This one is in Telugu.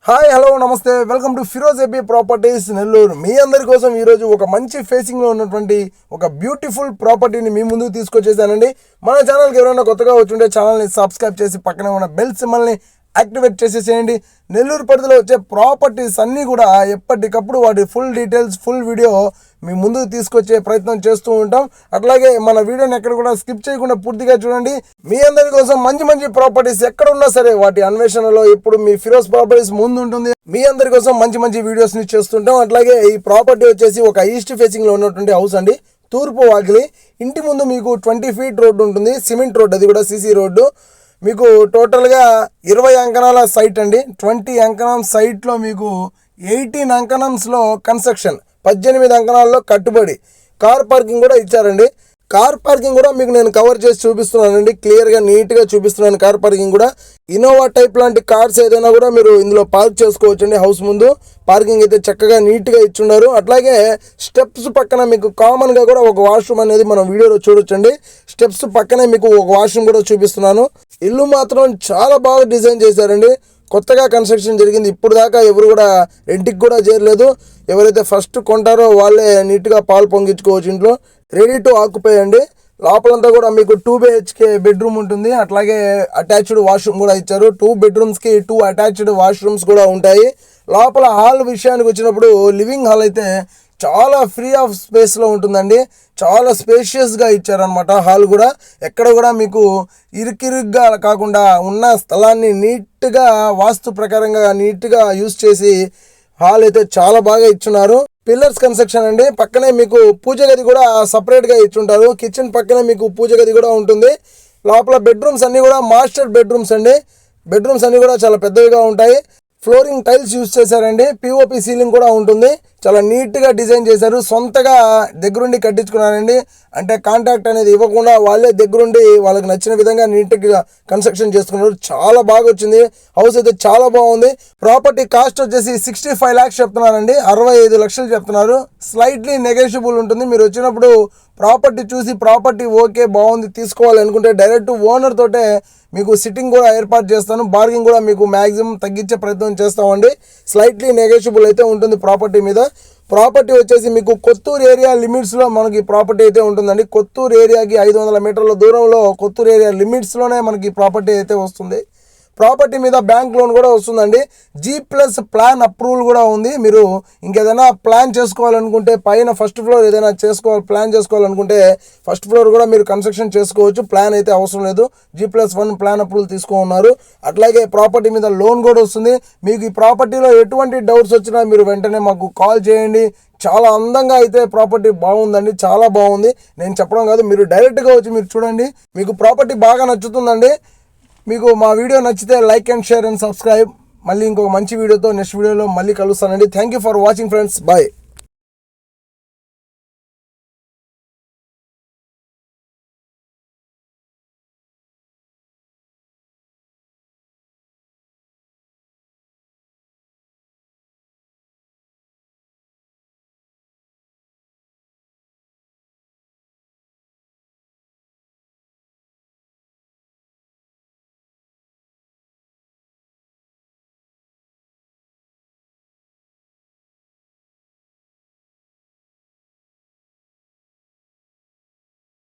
హాయ్ హలో నమస్తే welcome to Firoz AP properties Nellore. మీ అందరి కోసం ఈరోజు ఒక మంచి ఫేసింగ్లో ఉన్నటువంటి ఒక బ్యూటిఫుల్ ప్రాపర్టీని మీ ముందుకు తీసుకొచ్చేసానండి. మన ఛానల్కి ఎవరైనా కొత్తగా వచ్చుంటే ఛానల్ని సబ్స్క్రైబ్ చేసి పక్కనే ఉన్న బెల్ సింబల్ని యాక్టివేట్ చేసేసేయండి. నెల్లూరు పరిధిలో వచ్చే ప్రాపర్టీస్ అన్నీ కూడా ఎప్పటికప్పుడు వాటి ఫుల్ డీటెయిల్స్ ఫుల్ వీడియో మీ ముందుకు తీసుకొచ్చే ప్రయత్నం చేస్తూ ఉంటాం. అట్లాగే మన వీడియోని ఎక్కడ కూడా స్కిప్ చేయకుండా పూర్తిగా చూడండి. మీ అందరి కోసం మంచి మంచి ప్రాపర్టీస్ ఎక్కడ ఉన్నా సరే వాటి అన్వేషణలో ఇప్పుడు మీ ఫిరోజ్ ప్రాపర్టీస్ ముందు ఉంటుంది. మీ అందరి కోసం మంచి మంచి వీడియోస్ని చేస్తుంటాం. అట్లాగే ఈ ప్రాపర్టీ వచ్చేసి ఒక ఈస్ట్ ఫేసింగ్లో ఉన్నటువంటి హౌస్ అండి. తూర్పు వాకిలి, ఇంటి ముందు మీకు 20 ఫీట్ రోడ్డు ఉంటుంది, సిమెంట్ రోడ్డు, అది కూడా సీసీ రోడ్డు. మీకు టోటల్గా 20 అంకణాల సైట్ అండి. 20 అంకణం సైట్లో మీకు 18 అంకణంస్లో కన్స్ట్రక్షన్, 18 అంకణాల్లో కట్టుబడి, కార్ పార్కింగ్ కూడా ఇచ్చారండి. కార్ పార్కింగ్ కూడా మీకు నేను కవర్ చేసి చూపిస్తున్నానండి, క్లియర్గా నీట్గా చూపిస్తున్నాను. కార్ పార్కింగ్ కూడా ఇన్నోవా టైప్ లాంటి కార్స్ ఏదైనా కూడా మీరు ఇందులో పార్క్ చేసుకోవచ్చండి. హౌస్ ముందు పార్కింగ్ అయితే చక్కగా నీట్గా ఇచ్చున్నారు. అట్లాగే స్టెప్స్ పక్కన మీకు కామన్గా కూడా ఒక వాష్రూమ్ అనేది మనం వీడియోలో చూడొచ్చండి. స్టెప్స్ పక్కనే మీకు ఒక వాష్రూమ్ కూడా చూపిస్తున్నాను. ఇల్లు మాత్రం చాలా బాగా డిజైన్ చేశారండి. కొత్తగా కన్స్ట్రక్షన్ జరిగింది. ఇప్పుడు దాకా ఎవరు కూడా రెంట్కి కూడా చేరలేదు. ఎవరైతే ఫస్ట్ కొంటారో వాళ్ళే నీట్గా పాలు పొంగించుకోవచ్చు. ఇంట్లో రెడీ టు ఆక్యుపై అండి. లోపలంతా కూడా మీకు 2 BHK బెడ్రూమ్ ఉంటుంది. అట్లాగే అటాచ్డ్ వాష్రూమ్ కూడా ఇచ్చారు. 2 బెడ్రూమ్స్కి 2 అటాచ్డ్ వాష్రూమ్స్ కూడా ఉంటాయి. లోపల హాల్ విషయానికి వచ్చినప్పుడు లివింగ్ హాల్ అయితే చాలా ఫ్రీ ఆఫ్ స్పేస్లో ఉంటుందండి. చాలా స్పేషియస్గా ఇచ్చారనమాట. హాల్ కూడా ఎక్కడ కూడా మీకు ఇరుకిరుగ్గా కాకుండా ఉన్న స్థలాన్ని నీట్గా వాస్తు ప్రకారంగా నీట్గా యూజ్ చేసి హాల్ అయితే చాలా బాగా ఇచ్చున్నారు. పిల్లర్స్ కన్స్ట్రక్షన్ అండి. పక్కనే మీకు పూజ గది కూడా సపరేట్గా ఇచ్చుంటారు. కిచెన్ పక్కనే మీకు పూజ గది కూడా ఉంటుంది. లోపల బెడ్రూమ్స్ అన్నీ కూడా మాస్టర్ బెడ్రూమ్స్ అండి. బెడ్రూమ్స్ అన్నీ కూడా చాలా పెద్దవిగా ఉంటాయి. ఫ్లోరింగ్ టైల్స్ యూజ్ చేశారండి. పిఓపి సీలింగ్ కూడా ఉంటుంది. చాలా నీట్గా డిజైన్ చేశారు. సొంతగా దగ్గరుండి కట్టించుకున్నారండి. అంటే కాంట్రాక్ట్ అనేది ఇవ్వకుండా వాళ్ళే దగ్గరుండి వాళ్ళకి నచ్చిన విధంగా నీట్గా కన్స్ట్రక్షన్ చేసుకున్నారు. చాలా బాగా వచ్చింది. హౌస్ అయితే చాలా బాగుంది. ప్రాపర్టీ కాస్ట్ వచ్చేసి 65 lakhs చెప్తున్నారండి. 65 లక్షలు చెప్తున్నారు. స్లైట్లీ నెగోషియబుల్ ఉంటుంది. మీరు వచ్చినప్పుడు ప్రాపర్టీ చూసి ప్రాపర్టీ ఓకే బాగుంది తీసుకోవాలి అనుకుంటే డైరెక్ట్ ఓనర్ తోటే మీకు సిట్టింగ్ కూడా ఏర్పాటు చేస్తాను. బార్గింగ్ కూడా మీకు మ్యాక్సిమం తగ్గించే ప్రయత్నం చేస్తామండి. స్లైట్లీ నెగోషియబుల్ అయితే ఉంటుంది ప్రాపర్టీ మీద. ప్రాపర్టీ వచ్చేసి మీకు కొత్తూరు ఏరియా లిమిట్స్లో మనకి ప్రాపర్టీ అయితే ఉంటుందండి. కొత్తూరు ఏరియాకి 500 మీటర్ల దూరంలో కొత్తూరు ఏరియా లిమిట్స్లోనే మనకి ప్రాపర్టీ అయితే వస్తుంది. ప్రాపర్టీ మీద బ్యాంక్ లోన్ కూడా వస్తుందండి. G+ ప్లాన్ అప్రూవల్ కూడా ఉంది. మీరు ఇంకేదైనా ప్లాన్ చేసుకోవాలనుకుంటే పైన ఫస్ట్ ఫ్లోర్ ఏదైనా ప్లాన్ చేసుకోవాలనుకుంటే ఫస్ట్ ఫ్లోర్ కూడా మీరు కన్స్ట్రక్షన్ చేసుకోవచ్చు. ప్లాన్ అయితే అవసరం లేదు. G+1 ప్లాన్ అప్రూవల్ తీసుకున్నారు. అట్లాగే ప్రాపర్టీ మీద లోన్ కూడా వస్తుంది. మీకు ఈ ప్రాపర్టీలో ఎటువంటి డౌట్స్ వచ్చినా మీరు వెంటనే మాకు కాల్ చేయండి. చాలా అందంగా అయితే ప్రాపర్టీ బాగుందండి. చాలా బాగుంది. నేను చెప్పడం కాదు, మీరు డైరెక్ట్గా వచ్చి మీరు చూడండి. మీకు ప్రాపర్టీ బాగా నచ్చుతుందండి. మీకు మా వీడియో నచ్చితే like and share and subscribe. మళ్ళీ ఇంకొక మంచి వీడియోతో నెక్స్ట్ వీడియోలో మళ్ళీ కలుస్తానండి. Thank you for watching friends. Bye.